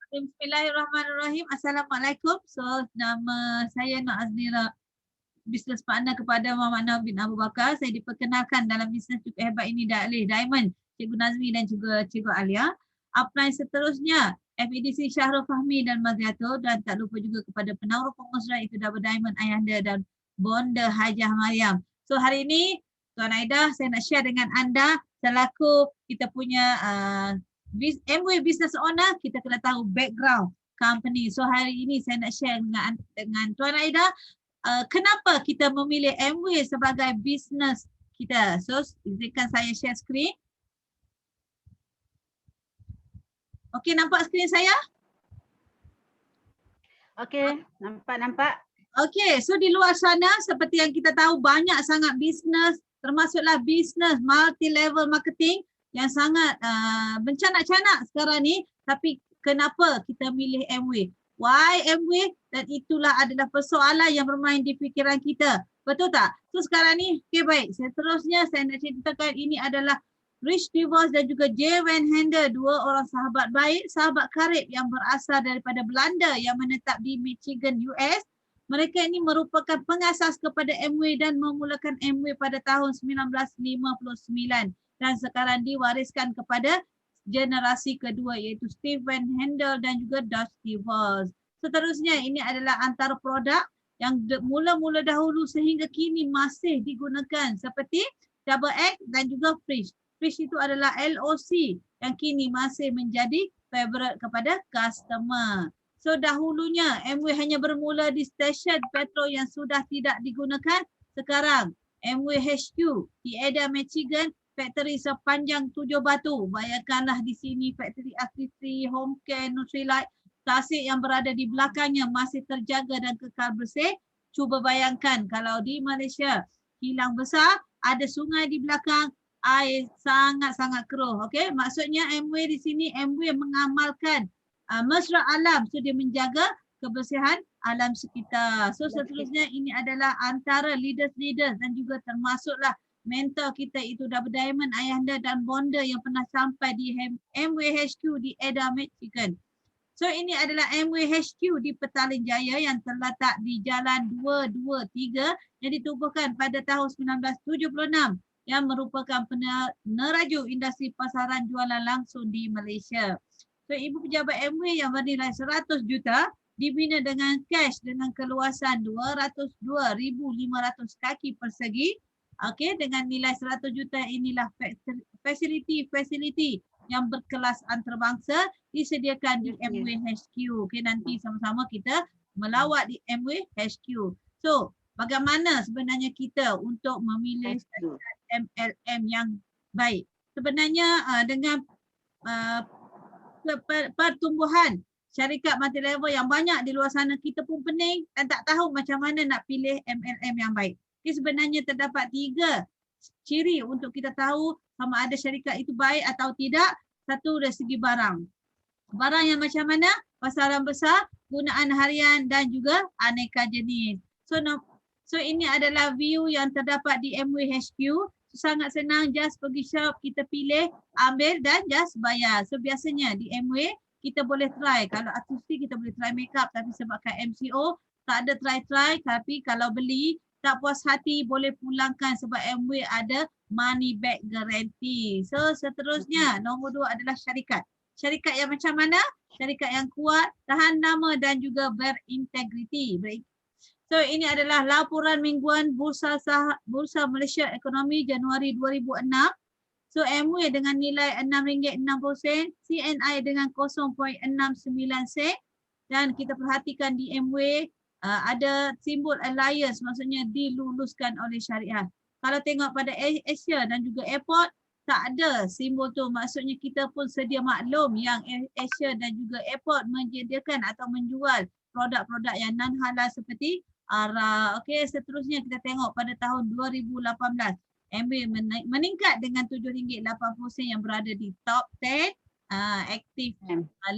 Bismillahirrahmanirrahim. Assalamualaikum. So, nama saya Nur Aznira, business partner kepada Muhammad Nawaf bin Abu Bakar. Saya diperkenalkan dalam bisnes cukup hebat ini oleh Diamond, Cikgu Nazmi dan juga Cikgu Alia. Upline seterusnya, FEDC Syahrul Fahmi dan Maziatul, dan tak lupa juga kepada penawar pengusra itu Double Diamond Ayahanda dan Bonda Hajah Mariam. So, hari ini Tuan Aida, saya nak share dengan anda selaku kita punya MW Business Owner, kita kena tahu background company. So hari ini saya nak share dengan Tuan Aida kenapa kita memilih MW sebagai business kita. So izinkan saya share screen. Okey, nampak skrin saya? Okey, nampak. Okey, so di luar sana seperti yang kita tahu banyak sangat business, termasuklah business multi-level marketing yang sangat mencanak-canak sekarang ni, tapi kenapa kita milih MW? Why MW? Dan itulah adalah persoalan yang bermain di fikiran kita. Betul tak? So sekarang ni, okay baik. Seterusnya saya nak ceritakan ini adalah Rich DeVos dan juga Jay Van Handel, dua orang sahabat baik, sahabat karib yang berasal daripada Belanda yang menetap di Michigan, US. Mereka ini merupakan pengasas kepada MW dan memulakan MW pada tahun 1959. Dan sekarang diwariskan kepada generasi kedua iaitu Steve Van Handel dan juga Dutch DeVos. Seterusnya ini adalah antara produk yang mula-mula dahulu sehingga kini masih digunakan seperti Double X dan juga Frisch. Frisch itu adalah LOC yang kini masih menjadi favorite kepada customer. So dahulunya MW hanya bermula di stesen petrol yang sudah tidak digunakan. Sekarang MW HQ di Ada, Michigan, factory sepanjang 7 batu. Bayangkanlah di sini factory Akritri, Home Care, Nutrilite, Tasik yang berada di belakangnya masih terjaga dan kekal bersih. Cuba bayangkan kalau di Malaysia kilang besar, ada sungai di belakang, air sangat-sangat keruh. Okey, maksudnya MW di sini MW mengamalkan mesra alam, so dia menjaga kebersihan alam sekitar. So seterusnya ini adalah antara leaders-leaders dan juga termasuklah mentor kita itu Double Diamond Ayahanda dan Bonda yang pernah sampai di MW HQ di Ada, Michigan. So ini adalah MW HQ di Petaling Jaya yang terletak di Jalan 223 yang ditubuhkan pada tahun 1976 yang merupakan peneraju industri pasaran jualan langsung di Malaysia. So ibu pejabat MW yang bernilai 100 juta dibina dengan cash dengan keluasan 202,500 kaki persegi. Okey, dengan nilai 100 juta inilah fasiliti yang berkelas antarabangsa disediakan di MW HQ. Okey, nanti sama-sama kita melawat di MW HQ. So, bagaimana sebenarnya kita untuk memilih MLM yang baik? Sebenarnya dengan pertumbuhan syarikat multi-level yang banyak di luar sana, kita pun pening dan tak tahu macam mana nak pilih MLM yang baik. Okay, sebenarnya terdapat 3 ciri untuk kita tahu sama ada syarikat itu baik atau tidak. Satu dari segi barang. Barang yang macam mana? Pasaran besar, gunaan harian dan juga aneka jenis. So ini adalah view yang terdapat di MW HQ. Sangat senang, just pergi shop, kita pilih, ambil dan just bayar. So biasanya di MW kita boleh try. Kalau artistik kita boleh try makeup, tapi sebabkan MCO tak ada try-try. Tapi kalau beli tak puas hati boleh pulangkan sebab MW ada money back guarantee. So seterusnya nombor 2 adalah syarikat. Syarikat yang macam mana? Syarikat yang kuat, tahan nama dan juga berintegriti. So ini adalah laporan mingguan Bursa Malaysia Ekonomi Januari 2006. So MW dengan nilai RM6.60, CNI dengan 0.69 sen, dan kita perhatikan di MW ada simbol alliance, maksudnya diluluskan oleh syariah. Kalau tengok pada Asia dan juga airport, tak ada simbol tu, maksudnya kita pun sedia maklum yang Asia dan juga airport menyediakan atau menjual produk-produk yang non halal seperti arak. Okey, seterusnya kita tengok pada tahun 2018. MW meningkat dengan RM7.80 yang berada di top 10 active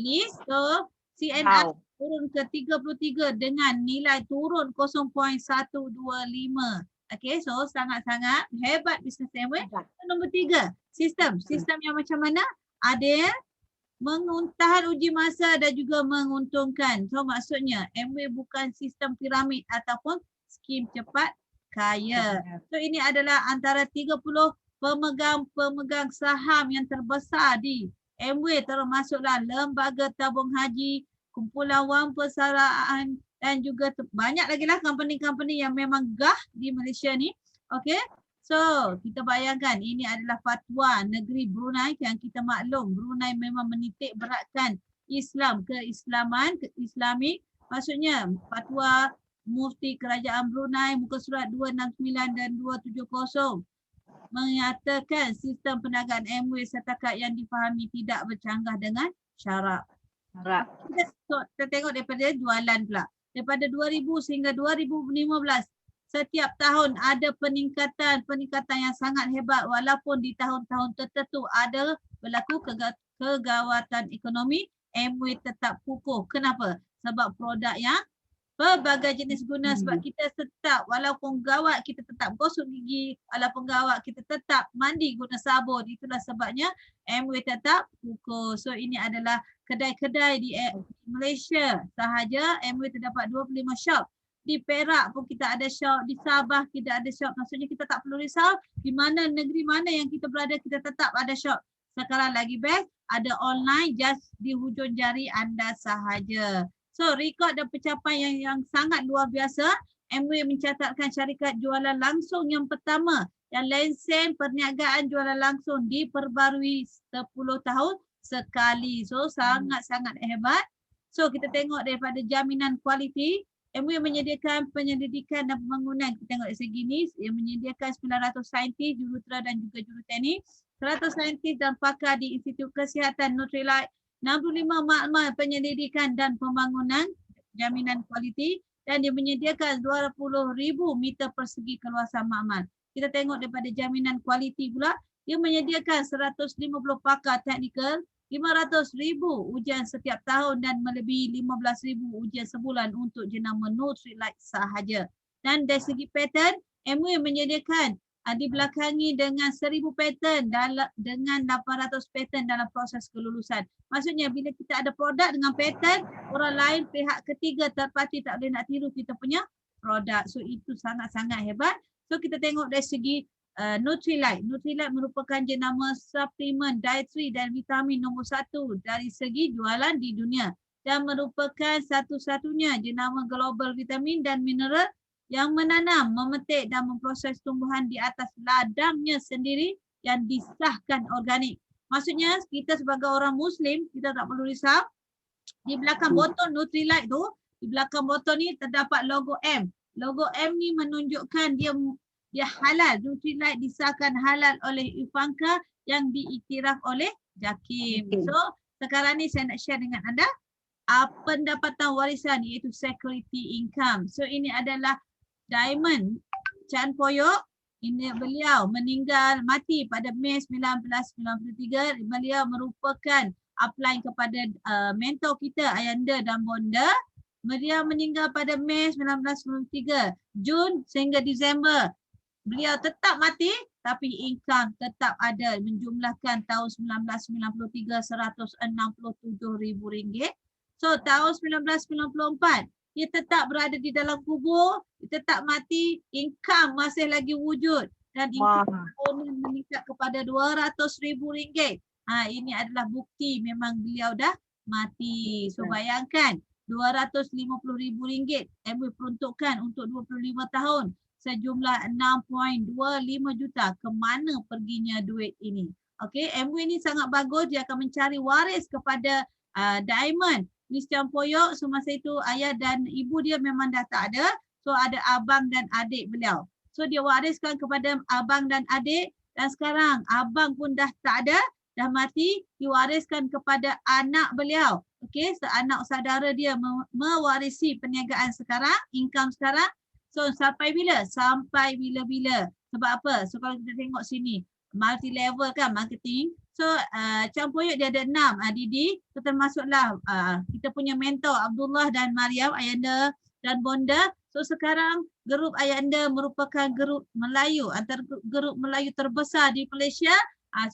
list. So CNI turun ke 33 dengan nilai turun 0.125. Okey, so sangat-sangat hebat bisnes MW. Nombor 3, sistem. Sistem yang macam mana? Adil, Menguntahan uji masa dan juga menguntungkan. So maksudnya Amway bukan sistem piramid ataupun skim cepat kaya. So ini adalah antara 30 pemegang saham yang terbesar di Amway, termasuklah lembaga tabung haji, kumpulan wang persaraan dan juga banyak lagi lah company-company yang memang gah di Malaysia ni. Okay. So, kita bayangkan ini adalah fatwa negeri Brunei yang kita maklum Brunei memang menitik beratkan Islam, keislaman, Islamik. Maksudnya fatwa Mufti Kerajaan Brunei muka surat 269 dan 270 menyatakan sistem perniagaan Amway setakat yang difahami tidak bercanggah dengan syarak. Kita tengok daripada jualan pula. Daripada 2000 sehingga 2015 setiap tahun ada peningkatan yang sangat hebat walaupun di tahun-tahun tertentu ada berlaku kegawatan ekonomi. Amway tetap kukuh. Kenapa? Sebab produk yang pelbagai jenis guna, sebab kita tetap walaupun gawat kita tetap gosok gigi, walaupun gawat kita tetap mandi guna sabun. Itulah sebabnya Amway tetap kukuh. So ini adalah kedai-kedai di Malaysia sahaja. Amway terdapat 25 shop. Di Perak pun kita ada shop, di Sabah kita ada shop. Maksudnya kita tak perlu risau di mana negeri mana yang kita berada, kita tetap ada shop. Sekarang lagi best, ada online just di hujung jari anda sahaja. So rekod dan pencapaian yang sangat luar biasa. Amway mencatatkan syarikat jualan langsung yang pertama yang lesen perniagaan jualan langsung diperbarui 10 tahun sekali. So sangat-sangat hebat. So kita tengok daripada jaminan kualiti. Amway menyediakan penyelidikan dan pembangunan. Kita tengok dari segi ni, yang menyediakan 900 saintis, jurutera dan juga juruteknik, 100 saintis dan pakar di Institut Kesihatan Nutrilite, 65 makmal penyelidikan dan pembangunan jaminan kualiti, dan dia menyediakan 20,000 meter persegi keluasan makmal. Kita tengok daripada jaminan kualiti pula, dia menyediakan 150 pakar teknikal, 500,000 ujian setiap tahun dan melebihi 15,000 ujian sebulan untuk jenama Nutrilite sahaja. Dan dari segi paten, Amway menyediakan dibelakangi dengan 1,000 paten dengan 800 paten dalam proses kelulusan. Maksudnya bila kita ada produk dengan paten, orang lain pihak ketiga terparti tak boleh nak tiru kita punya produk. So itu sangat-sangat hebat. So kita tengok dari segi Nutrilite. Nutrilite merupakan jenama suplemen dietary dan vitamin nombor 1 dari segi jualan di dunia dan merupakan satu-satunya jenama global vitamin dan mineral yang menanam, memetik dan memproses tumbuhan di atas ladangnya sendiri yang disahkan organik. Maksudnya kita sebagai orang Muslim, kita tak perlu risau. Di belakang botol Nutrilite tu, di belakang botol ni terdapat logo M. Logo M ni menunjukkan dia halal. Nutrilite disahkan halal oleh Ivanka yang diiktiraf oleh JAKIM. So sekarang ni saya nak share dengan anda pendapatan warisan iaitu security income. So ini adalah Diamond Chan Poyok. Ini beliau mati pada Mei 1993. Beliau merupakan upline kepada mentor kita Ayanda dan Bonda. Beliau meninggal pada Mei 1993. Jun sehingga Disember. Beliau tetap mati tapi income tetap ada, menjumlahkan tahun 1993 RM167,000. So tahun 1994 dia tetap berada di dalam kubur, dia tetap mati, income masih lagi wujud dan income meningkat kepada RM200,000. Ini adalah bukti memang beliau dah mati. So bayangkan RM250,000 Amway peruntukkan untuk 25 tahun. Sejumlah 6.25 juta. Ke mana perginya duit ini? Okey, Amway ni sangat bagus. Dia akan mencari waris kepada Diamond. Miss Chan Poyok, semasa itu ayah dan ibu dia memang dah tak ada. So ada abang dan adik beliau. So dia wariskan kepada abang dan adik. Dan sekarang abang pun dah tak ada. Dah mati. Diwariskan kepada anak beliau. Okey, seanak saudara dia mewarisi perniagaan sekarang. Income sekarang. So sampai bila? Sampai bila-bila. Sebab apa? So kalau kita tengok sini, multi level kan marketing. So Chan Poyok dia ada 6 Didi. So termasuklah kita punya mentor Abdullah dan Mariam, Ayanda dan Bonda. So sekarang grup Ayanda merupakan grup Melayu, antara grup Melayu terbesar di Malaysia.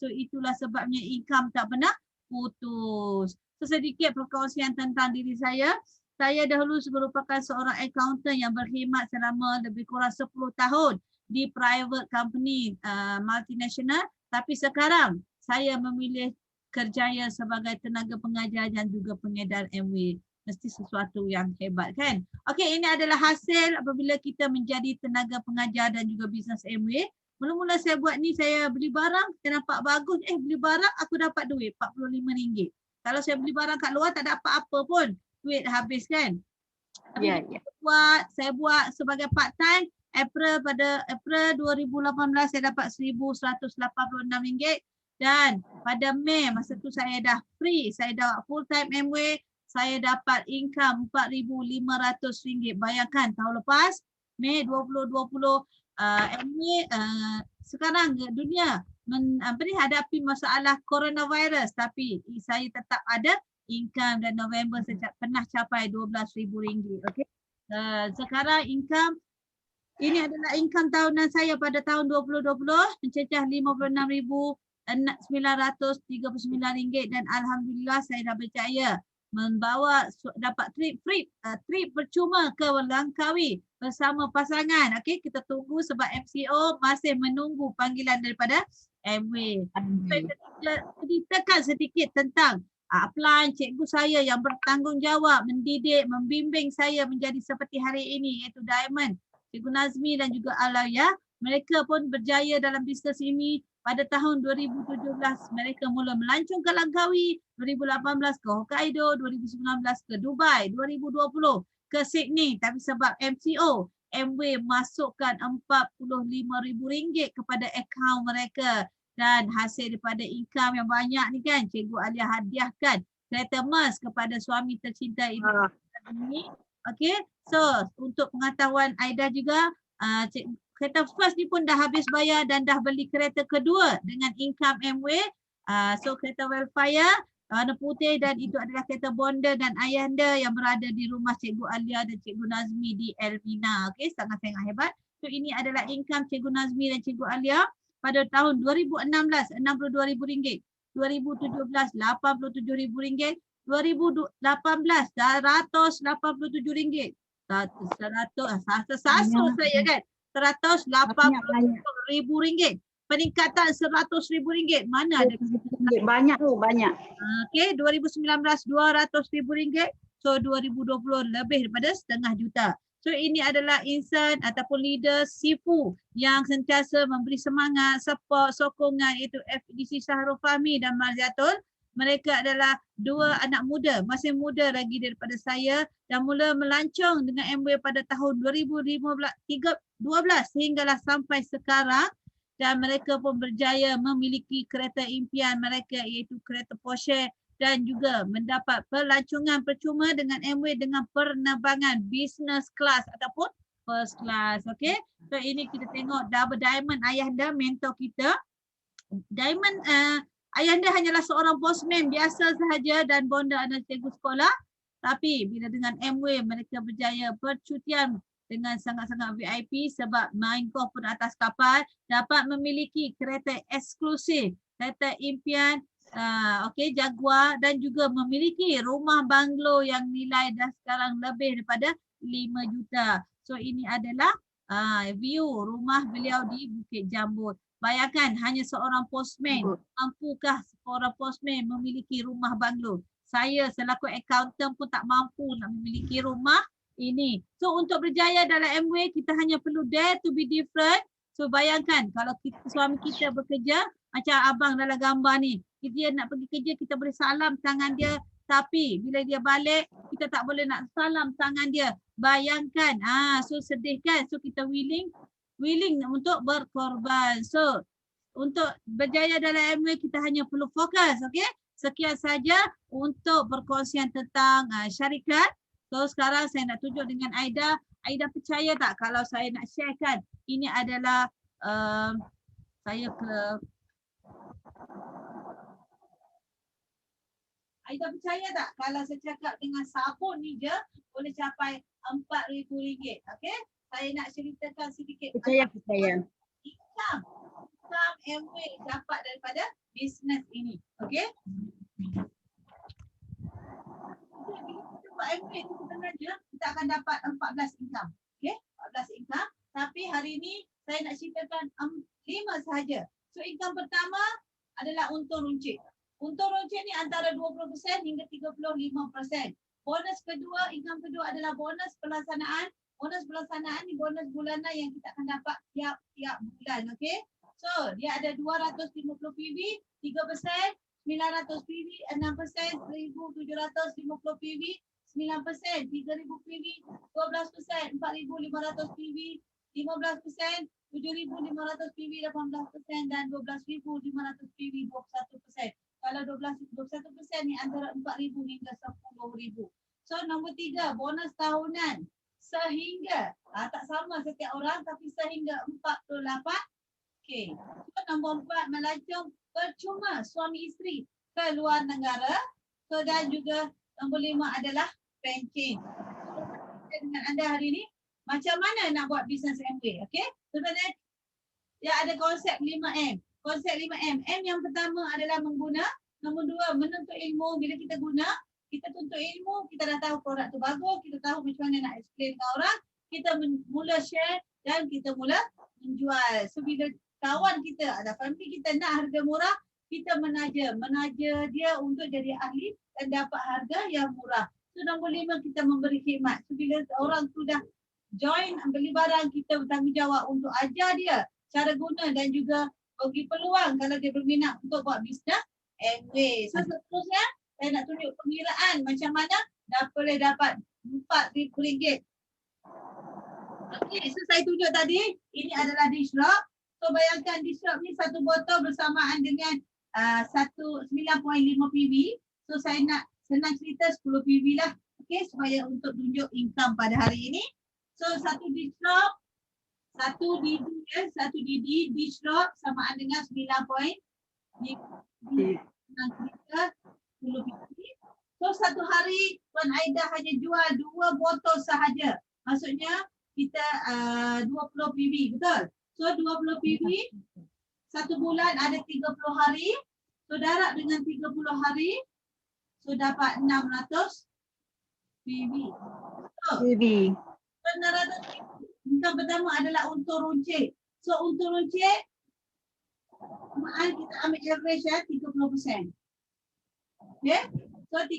So itulah sebabnya income tak pernah putus. So, sedikit perkongsian tentang diri saya. Saya dahulu merupakan seorang accountant yang berkhidmat selama lebih kurang 10 tahun di private company multinational. Tapi sekarang saya memilih kerjaya sebagai tenaga pengajar dan juga pengedar MW. Mesti sesuatu yang hebat kan? Okey, ini adalah hasil apabila kita menjadi tenaga pengajar dan juga bisnes MW. Mula-mula saya buat ni, saya beli barang, saya nampak bagus. Beli barang aku dapat duit RM45. Kalau saya beli barang kat luar tak dapat apa pun. Duit habis kan. Tapi saya buat sebagai part time. Pada April 2018 saya dapat RM1,186 dan pada Mei masa tu saya dah free, saya dah full time MW, saya dapat income RM4,500. Bayangkan tahun lepas Mei 2020 MW sekarang dunia hadapi masalah coronavirus tapi saya tetap ada income dan November saya pernah capai RM12,000. Okey. Sekarang income ini adalah income tahunan saya pada tahun 2020 mencecah RM56,939 dan alhamdulillah saya dah berjaya membawa dapat trip percuma ke Langkawi bersama pasangan. Okey, kita tunggu sebab MCO masih menunggu panggilan daripada MW. Saya tekan sedikit tentang upline cikgu saya yang bertanggungjawab mendidik, membimbing saya menjadi seperti hari ini iaitu Diamond, Cikgu Nazmi dan juga Alaya. Mereka pun berjaya dalam bisnes ini. Pada tahun 2017 mereka mula melancong ke Langkawi, 2018 ke Hokkaido, 2019 ke Dubai, 2020 ke Sydney. Tapi sebab MCO, MW masukkan RM45,000 kepada akaun mereka. Dan hasil daripada income yang banyak ni kan, Cikgu Alia hadiahkan kereta emas kepada suami tercinta ini. Okey, so untuk pengetahuan Aida juga, kereta first ni pun dah habis bayar dan dah beli kereta kedua dengan income MW. So kereta Wellfire warna putih dan itu adalah kereta bonda dan ayahanda yang berada di rumah Cikgu Alia dan Cikgu Nazmi di Elmina. Okey, sangat-sangat hebat. So ini adalah income Cikgu Nazmi dan Cikgu Alia. Pada tahun 2016, RM62,000. 2017, RM87,000. 2018, RM187,000. Saya kan? RM180,000. Peningkatan RM100,000. Mana ada? Banyak tu, banyak. Okey, 2019, RM200,000. So 2020 lebih daripada RM500,000. So ini adalah insan ataupun leader Sifu yang sentiasa memberi semangat, support, sokongan iaitu FDC Shahrul Fahmi dan Marziatul. Mereka adalah dua anak muda, masih muda lagi daripada saya dan mula melancong dengan MW pada tahun 2012 sehinggalah sampai sekarang dan mereka pun berjaya memiliki kereta impian mereka iaitu kereta Porsche dan juga mendapat pelancongan percuma dengan MW dengan penerbangan business class ataupun first class. Okey. So ini kita tengok double Diamond ayahanda mentor kita. Diamond ayahanda hanyalah seorang postman biasa sahaja dan bonda anak cikgu sekolah. Tapi bila dengan MW mereka berjaya percutian dengan sangat-sangat VIP sebab main golf pun atas kapal, dapat memiliki kereta eksklusif, kereta impian, Jaguar dan juga memiliki rumah banglo yang nilai dah sekarang lebih daripada 5 juta. So ini adalah view rumah beliau di Bukit Jambut. Bayangkan hanya seorang postman, mampukah seorang postman memiliki rumah banglo? Saya selaku accountant pun tak mampu nak memiliki rumah ini. So untuk berjaya dalam MW kita hanya perlu dare to be different. So bayangkan kalau suami kita bekerja macam abang dalam gambar ni. Dia nak pergi kerja kita boleh salam tangan dia. Tapi bila dia balik kita tak boleh nak salam tangan dia. Bayangkan. So sedih kan. So kita willing untuk berkorban. So untuk berjaya dalam MW kita hanya perlu fokus. Okay. Sekian saja untuk perkongsian tentang syarikat. So sekarang saya nak tunjuk dengan Aida. Aida percaya tak kalau saya nak sharekan ini adalah saya ke Aida percaya tak kalau saya cakap dengan sabun ni je boleh capai RM4,000. Okey? Saya nak ceritakan sedikit. Percaya. Income MW dapat daripada bisnes ini. Okey? MW itu sebenarnya kita akan dapat 14 income. Okey, 14 income. Tapi hari ini saya nak ceritakan 5 sahaja. So income pertama adalah untung runcit. Untung runcit ni antara 20% hingga 35%. Bonus kedua, income kedua adalah bonus pelaksanaan. Bonus pelaksanaan ni bonus bulanan yang kita akan dapat tiap bulan. Okey. So dia ada 250 PV, 3%, 900 PV, 6%, 1,750 PV, 9%, 3,000 PV, 12%, 4,500 PV, 15%, 7,500 PV, 18% dan 12,500 PV, 21%. Kalau 21% ni antara 4,000 hingga 10,000. So nombor 3, bonus tahunan sehingga tak sama setiap orang tapi sehingga 48. Okey. So nombor 4, melancong percuma suami isteri ke luar negara. So dan juga nombor 5 adalah pencen. Dengan anda hari ini, macam mana nak buat bisnes MW? Okey. Sebenarnya dia ada konsep 5M. Konsep 5M. M yang pertama adalah mengguna. Nombor 2, menuntut ilmu. Bila kita guna, kita tuntut ilmu, kita dah tahu produk tu bagus, kita tahu macam mana nak explain ke orang, kita mula share dan kita mula menjual. So bila kawan kita, ada family kita nak harga murah, kita menaja dia untuk jadi ahli dan dapat harga yang murah. So nombor 5, kita memberi khidmat. So bila orang tu dah join beli barang, kita bertanggungjawab untuk ajar dia cara guna dan juga bagi peluang kalau dia berminat untuk buat bisnes MW. So seterusnya saya nak tunjuk pengiraan macam mana boleh dapat RM4,000. Okey, so saya tunjuk tadi ini adalah Dishrop. So bayangkan Dishrop ni satu botol bersamaan dengan 90.5 PV. So saya nak senang cerita 10 PV lah. Okey, supaya untuk tunjuk income pada hari ini. So satu Dishrop, satu DD Dishrop samaan dengan 9.5 PV. So satu hari Tuan Aida hanya jual 2 botol sahaja. Maksudnya kita 20 PV, betul? So 20 PV satu bulan ada 30 hari. So darab dengan 30 hari. So dapat 600 PV. So, PV. 600 PV. Income pertama adalah untung runcit. So untung runcit kita ambil average 30%. Okay. So 30%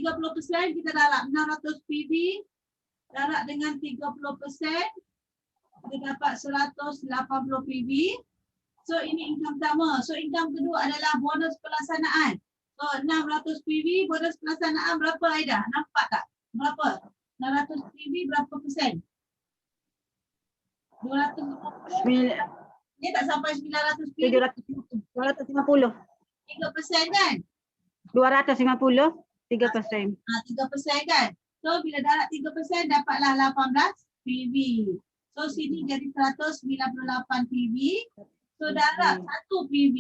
kita darab 600 PV. Darab dengan 30%. Kita dapat 180 PV. So ini income pertama. So income kedua adalah bonus pelaksanaan. So 600 PV, bonus pelaksanaan berapa Aida? Nampak tak? Berapa? 600 PV berapa persen? 250. Dia tak sampai 900 PV. 250. 3% kan? 250, 3%. 3% kan? So bila darab 3% dapatlah 18 PV. So sini jadi 198 PV. So darab 1 PV,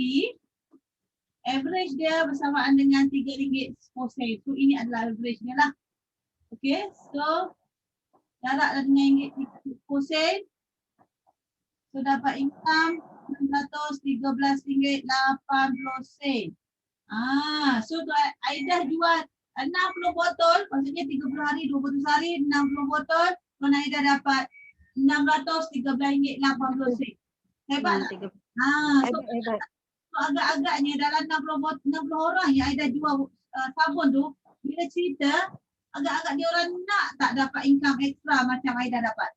average dia bersamaan dengan RM3 sen. So ini adalah average dia lah. Okay, so darab dengan RM3 sen. So dapat income RM613.80. So Aida jual 60 botol, maksudnya 30 hari, 20 hari, 60 botol. Tuan Aida dapat RM613.80. Hebat tak? So agak-agaknya dalam 60 orang yang Aida jual sabun tu, bila cerita, agak-agak dia orang nak tak dapat income ekstra macam Aida dapat?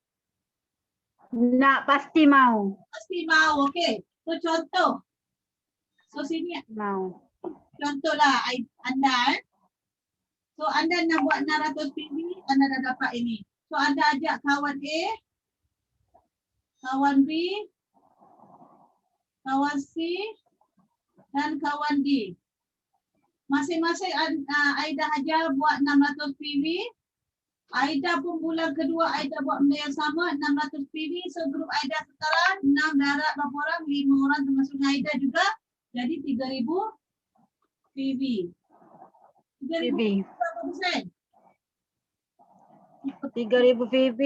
Nak, pasti mau. Pasti mau, okey. So contoh. So sini Mau. contohlah anda. So anda nak buat 600 PV, anda dah dapat ini. So anda ajak kawan A, kawan B, kawan C dan kawan D. Masing-masing Aida ajar buat 600 PV. Aida pun bulan kedua Aida buat benda yang sama 600 PV. So grup Aida sekarang 6 darab berapa orang? 5 orang termasuk Aida juga. Jadi 3,000 PV. 3,000 berapa persen? 3,000 PV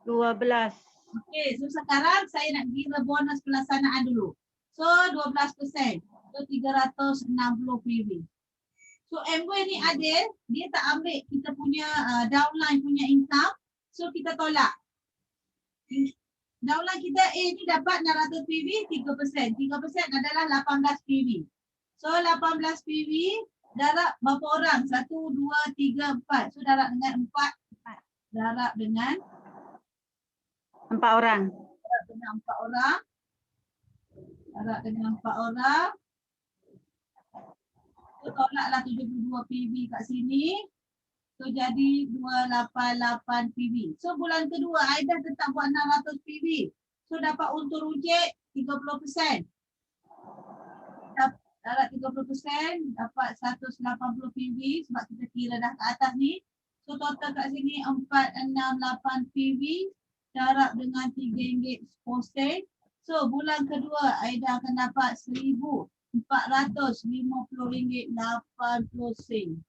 12. Okey, so sekarang saya nak kira bonus pelaksanaan dulu. So 12%. So 360 PV. So Amway ni adil, dia tak ambil kita punya downline punya income. So kita tolak. Downline kita A ni dapat 600 PV, 3%. 3% adalah 18 PV. So 18 PV darab berapa orang? 1, 2, 3, 4. So darab dengan 4. Darab dengan 4 orang. Darab dengan 4 orang. Darab dengan 4 orang. So tolaklah 72 PV kat sini. So jadi 288 PV. So bulan kedua Aida tetap buat 600 PV. So dapat untung runcit 30%. Darab 30% dapat 180 PV sebab kita kira dah ke atas ni. So total kat sini 468 PV darab dengan RM3.10. So bulan kedua Aida akan dapat RM1,450.80.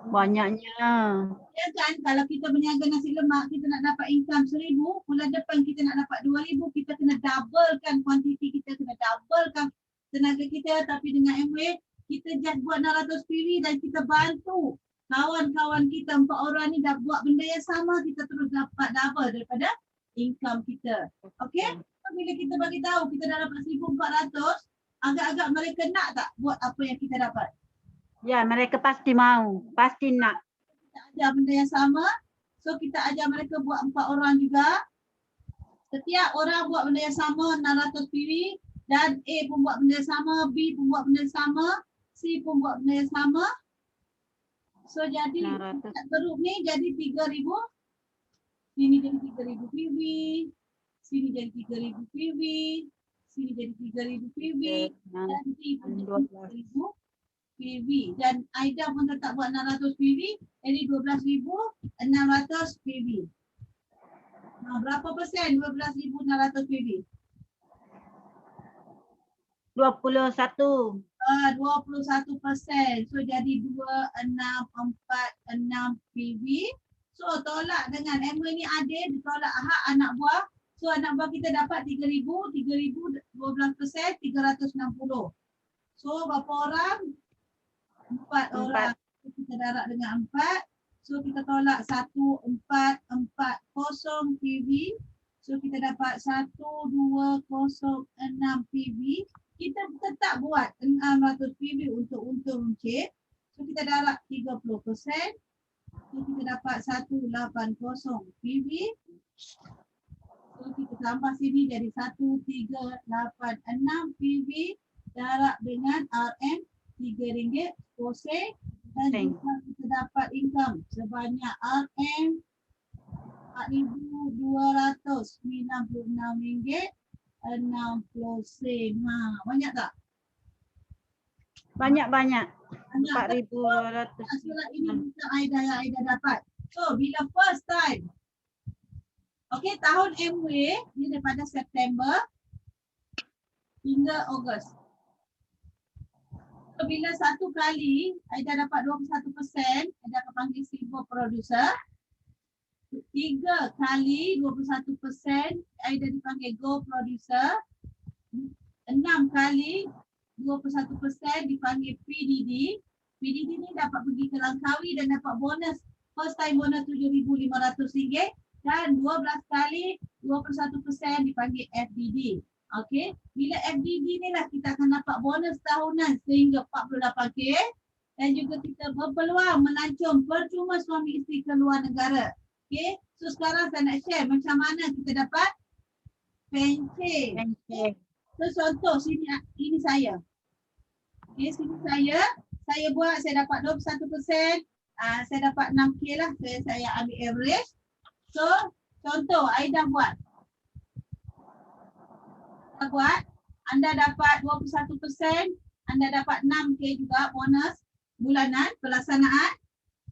Banyaknya. Ya kan, kalau kita berniaga nasi lemak, kita nak dapat income 1,000, bulan depan kita nak dapat 2,000, kita kena doublekan kuantiti kita, kena doublekan tenaga kita. Tapi dengan Amway, kita just buat 600 PV dan kita bantu kawan-kawan kita 4 orang ni dah buat benda yang sama, kita terus dapat double daripada income kita. Okey? So, bila kita bagi tahu kita dah dapat 1,400, agak-agak mereka nak tak buat apa yang kita dapat? Ya, mereka pasti mau. Pasti nak. Kita ajar benda yang sama. So kita ajar mereka buat 4 orang juga. Setiap orang buat benda yang sama 600 PV dan A pun buat benda yang sama, B pun buat benda yang sama, C pun buat benda yang sama. So jadi grup ni jadi 3,000. Sini jadi 3,000 PV. Sini jadi 3,000 PV. Sini jadi 3,000 PV. Dan D pun jadi 3,000 PV. Dan Aida pun tetap buat 600 PV. Jadi 12,600 PV. Berapa persen 12,600 PV? 21. 21%. So jadi 2,646 PV. So tolak dengan Amway ni adil, ditolak hak anak buah. So anak buah kita dapat 3,000, 3,000 12%, 360. So berapa orang? 4 orang. So, kita darab dengan 4. So kita tolak 1,440 PV. So kita dapat 1,206 PV. Kita tetap buat 600 PV untuk untung runcit. So kita darab 30%. So kita dapat 180 PV. So kita tambah sini jadi 1,386 PV darab dengan RM RM3.10 dan juga kita dapat income sebanyak RM RM4,296.60. Banyak tak? Banyak-banyak. 4,200. Surat ini untuk Aida yang Aida dapat. So bila first time. Okey, tahun Amway ni daripada September hingga Ogos. So, bila satu kali Aida dapat 21%, Aida akan panggil silver producer. 3 kali 21%, Aida dipanggil gold producer. 6 kali 21% dipanggil PDD. PDD ni dapat pergi ke Langkawi dan dapat bonus. First time bonus RM7,500 dan 12 kali 21% dipanggil FDD. Okey, bila FDD ni lah kita akan dapat bonus tahunan sehingga 48K dan juga kita berpeluang melancong percuma suami isteri ke luar negara. Okey, so sekarang saya nak share macam mana kita dapat pencen. So contoh sini ini saya. Okey, sini saya buat, saya dapat 21%, saya dapat 6K lah, saya ambil average. So contoh Aida buat. Anda dapat 21%, Anda dapat 6K juga bonus bulanan pelaksanaan.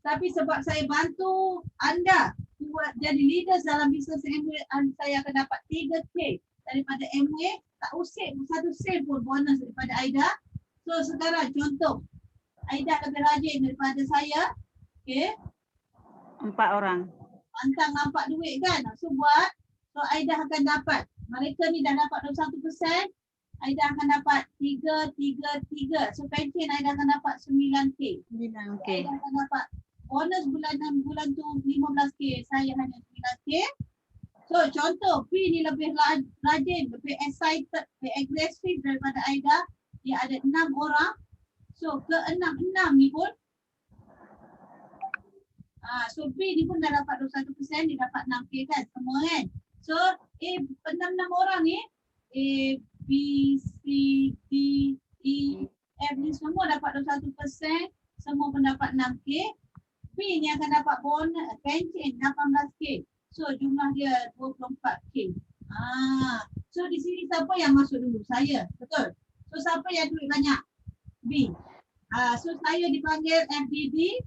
Tapi sebab saya bantu anda buat jadi leaders dalam bisnes Amway, saya akan dapat 3K daripada Amway. Tak usik satu sen pun bonus daripada Aida. So sekarang contoh, Aida lebih rajin daripada saya. Okay. 4 orang. Pantang nampak duit kan. So buat. So Aida akan dapat. Mereka ni dah dapat 21%. Aida akan dapat 333. So pension Aida akan dapat 9K. Okey. Aida akan dapat bonus bulan tu 15K. Saya hanya 9K. So contoh P ni lebih rajin, lebih excited, lebih agresif daripada Aida. Dia ada 6 orang. So ke 6 ni pun so B ni pun dah dapat 21%, dia dapat 6K kan semua kan. So 6 orang ni A, B, C, D, E, F ni semua dapat 21%, semua pun dapat 6K. B ni akan dapat bonus pension 18K. So jumlah dia 24K. So di sini siapa yang masuk dulu? Saya, betul? So siapa yang duit banyak? B. So saya dipanggil FDD,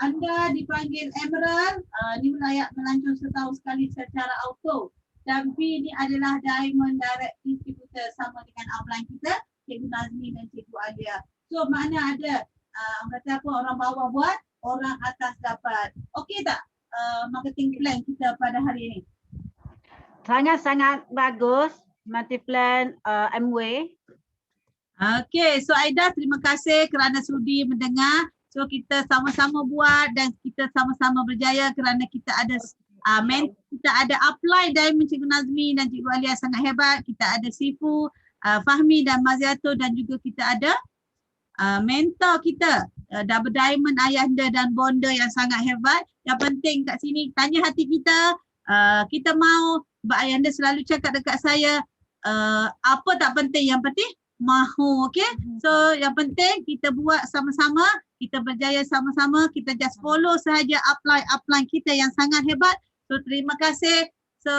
anda dipanggil Emerald, ni layak melancong setahun sekali secara auto. Dan B ni adalah Diamond Direct Distributor sama dengan upline kita, Cikgu Nazmi dan Cikgu Alia. So makna ada kata apa, orang bawah buat, orang atas dapat. Okey tak marketing plan kita pada hari ini? Sangat-sangat bagus marketing plan MW. Okey, so Aida terima kasih kerana sudi mendengar. So kita sama-sama buat dan kita sama-sama berjaya kerana kita ada kita ada upline Diamond Cikgu Nazmi dan Cikgu Alia sangat hebat. Kita ada Sifu, Fahmi dan Maziato dan juga kita ada mentor kita Double Diamond Ayahanda dan Bonda yang sangat hebat. Yang penting kat sini tanya hati kita, kita mau. Mbak Ayahanda selalu cakap dekat saya, apa tak penting, yang penting mahu. Okay, so yang penting kita buat sama-sama, kita berjaya sama-sama, kita just follow sahaja upline kita yang sangat hebat. So terima kasih. So